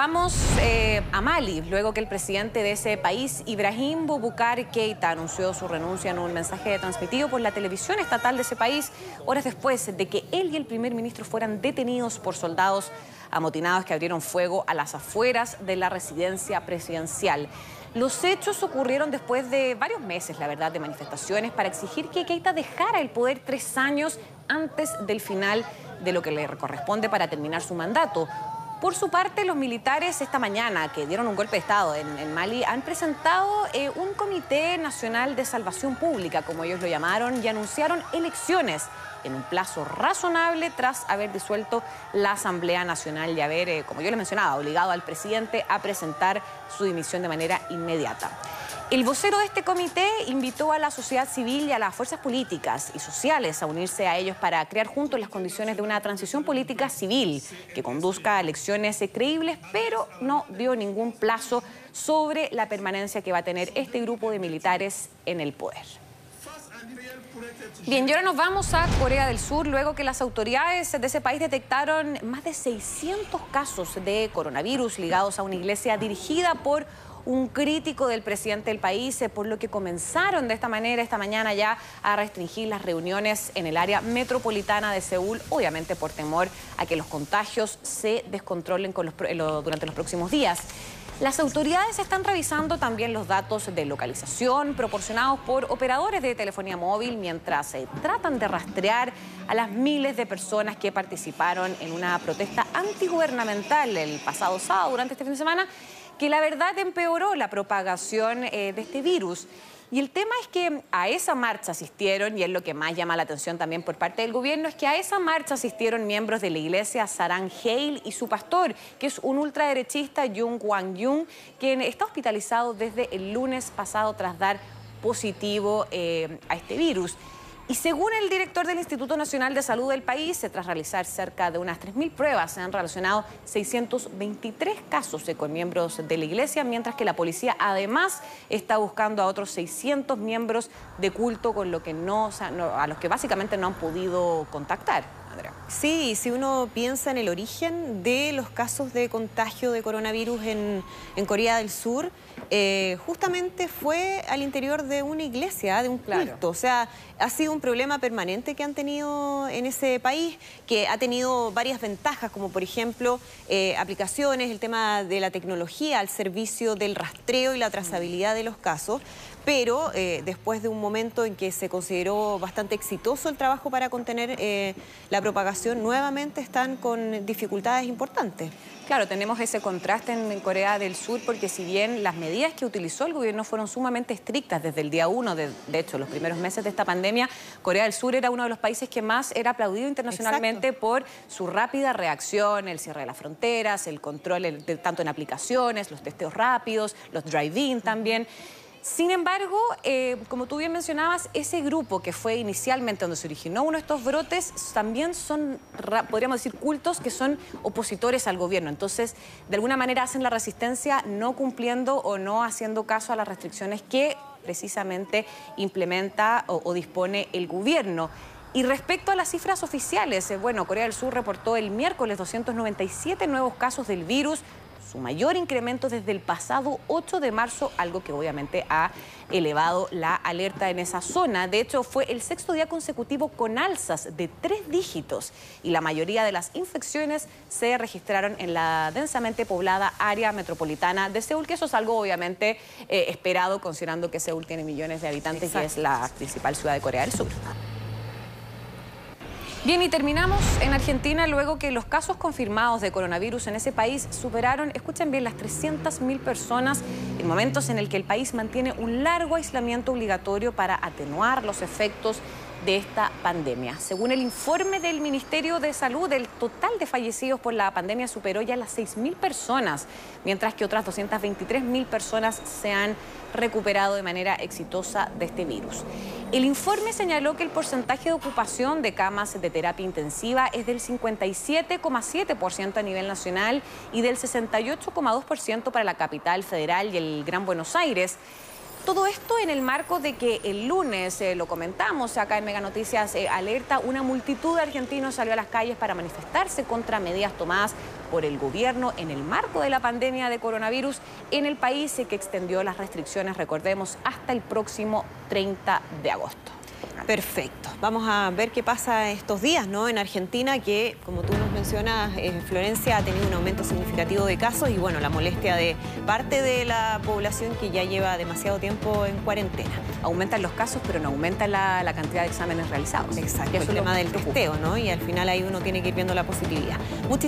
Vamos a Mali, luego que el presidente de ese país, Ibrahim Boubacar Keïta, anunció su renuncia en un mensaje transmitido por la televisión estatal de ese país, horas después de que él y el primer ministro fueran detenidos por soldados amotinados que abrieron fuego a las afueras de la residencia presidencial. Los hechos ocurrieron después de varios meses, la verdad, de manifestaciones para exigir que Keïta dejara el poder 3 años antes del final de lo que le corresponde para terminar su mandato. Por su parte, los militares esta mañana, que dieron un golpe de Estado en Mali, han presentado un Comité Nacional de Salvación Pública, como ellos lo llamaron, y anunciaron elecciones en un plazo razonable tras haber disuelto la Asamblea Nacional y haber, como yo les mencionaba, obligado al presidente a presentar su dimisión de manera inmediata. El vocero de este comité invitó a la sociedad civil y a las fuerzas políticas y sociales a unirse a ellos para crear juntos las condiciones de una transición política civil que conduzca a elecciones creíbles, pero no dio ningún plazo sobre la permanencia que va a tener este grupo de militares en el poder. Bien, y ahora nos vamos a Corea del Sur, luego que las autoridades de ese país detectaron más de 600 casos de coronavirus ligados a una iglesia dirigida por un crítico del presidente del país, por lo que comenzaron de esta manera esta mañana ya a restringir las reuniones en el área metropolitana de Seúl, obviamente por temor a que los contagios se descontrolen durante los próximos días. Las autoridades están revisando también los datos de localización proporcionados por operadores de telefonía móvil mientras tratan de rastrear a las miles de personas que participaron en una protesta antigubernamental el pasado sábado durante este fin de semana, que la verdad empeoró la propagación de este virus. Y el tema es que a esa marcha asistieron, y es lo que más llama la atención también por parte del gobierno, es que a esa marcha asistieron miembros de la iglesia Sarang Heil y su pastor, que es un ultraderechista, Jung Hwang-yung, quien está hospitalizado desde el lunes pasado tras dar positivo a este virus. Y según el director del Instituto Nacional de Salud del país, tras realizar cerca de unas 3.000 pruebas, se han relacionado 623 casos con miembros de la iglesia, mientras que la policía además está buscando a otros 600 miembros de culto con lo que a los que básicamente no han podido contactar. Andrea. Sí, si uno piensa en el origen de los casos de contagio de coronavirus en Corea del Sur, justamente fue al interior de una iglesia, de un culto. Claro. O sea, ha sido un problema permanente que han tenido en ese país, que ha tenido varias ventajas, como por ejemplo aplicaciones, el tema de la tecnología al servicio del rastreo y la trazabilidad de los casos. Pero después de un momento en que se consideró bastante exitoso el trabajo para contener la propagación, nuevamente están con dificultades importantes. Claro, tenemos ese contraste en Corea del Sur porque si bien las medidas que utilizó el gobierno fueron sumamente estrictas desde el día 1, de hecho, los primeros meses de esta pandemia, Corea del Sur era uno de los países que más era aplaudido internacionalmente. Exacto. Por su rápida reacción, el cierre de las fronteras, el control tanto en aplicaciones, los testeos rápidos, los drive-in también. Sin embargo, como tú bien mencionabas, ese grupo que fue inicialmente donde se originó uno de estos brotes, también son, podríamos decir, cultos que son opositores al gobierno. Entonces, de alguna manera hacen la resistencia no cumpliendo o no haciendo caso a las restricciones que precisamente implementa o dispone el gobierno. Y respecto a las cifras oficiales, bueno, Corea del Sur reportó el miércoles 297 nuevos casos del virus, su mayor incremento desde el pasado 8 de marzo, algo que obviamente ha elevado la alerta en esa zona. De hecho, fue el 6º día consecutivo con alzas de 3 dígitos y la mayoría de las infecciones se registraron en la densamente poblada área metropolitana de Seúl, que eso es algo obviamente esperado, considerando que Seúl tiene millones de habitantes. Exacto. Y es la principal ciudad de Corea del Sur. Bien, y terminamos en Argentina luego que los casos confirmados de coronavirus en ese país superaron, escuchen bien, las 300.000 personas en momentos en el que el país mantiene un largo aislamiento obligatorio para atenuar los efectos de esta pandemia. Según el informe del Ministerio de Salud, el total de fallecidos por la pandemia superó ya las 6.000 personas, mientras que otras 223.000 personas se han recuperado de manera exitosa de este virus. El informe señaló que el porcentaje de ocupación de camas de terapia intensiva es del 57,7% a nivel nacional y del 68,2% para la capital federal y el Gran Buenos Aires. Todo esto en el marco de que el lunes, lo comentamos acá en Mega Noticias Alerta, una multitud de argentinos salió a las calles para manifestarse contra medidas tomadas por el gobierno en el marco de la pandemia de coronavirus en el país, que extendió las restricciones, recordemos, hasta el próximo 30 de agosto. Perfecto. Vamos a ver qué pasa estos días, ¿no? En Argentina, que, como tú nos mencionas, Florencia, ha tenido un aumento significativo de casos y, bueno, la molestia de parte de la población que ya lleva demasiado tiempo en cuarentena. Aumentan los casos, pero no aumenta la cantidad de exámenes realizados. Exacto, el tema del testeo, ¿no? Y al final ahí uno tiene que ir viendo la positividad. Muchísimas